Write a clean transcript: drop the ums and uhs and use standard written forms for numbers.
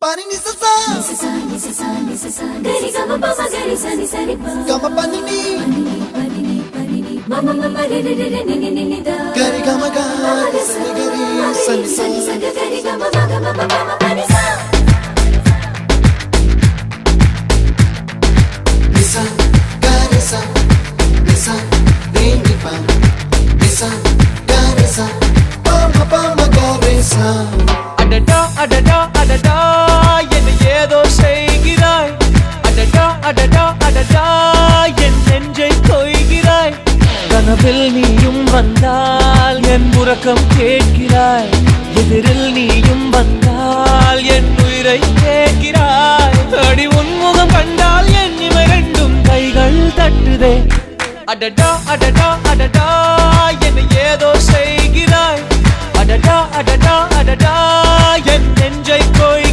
Pani ni sa sa gari ga ma pa ma gari sa ni sa ni pa ga ma pa ni ma ma ma ma re re re re ni ni da gari ga ma ga sa ni gari sa ni sa gari ga ma ma ga ma pa ma pa ni sa ni sa gari sa ni ni pa ni sa gari sa pa ma gari sa அடடா அடடா அடடா என்னை ஏதோ செய்கிறாய் அடடா அடடா அடடா என் நெஞ்சை கொய்கிறாய் கனவில் நீயும் வந்தால் என் உறக்கம் கேட்கிறாய் எதிரில் நீயும் வந்தால் என் உயிரை கேட்கிறாய் அடி உன்முகம் கண்டால் என் இமை ரெண்டும் கைகள் தட்டுதே அடடா அடடா அடடா என்னை ஏதோ செய்கிறாய் அடடா அடடா அடடா என் நெஞ்சை கொய்கிறாய்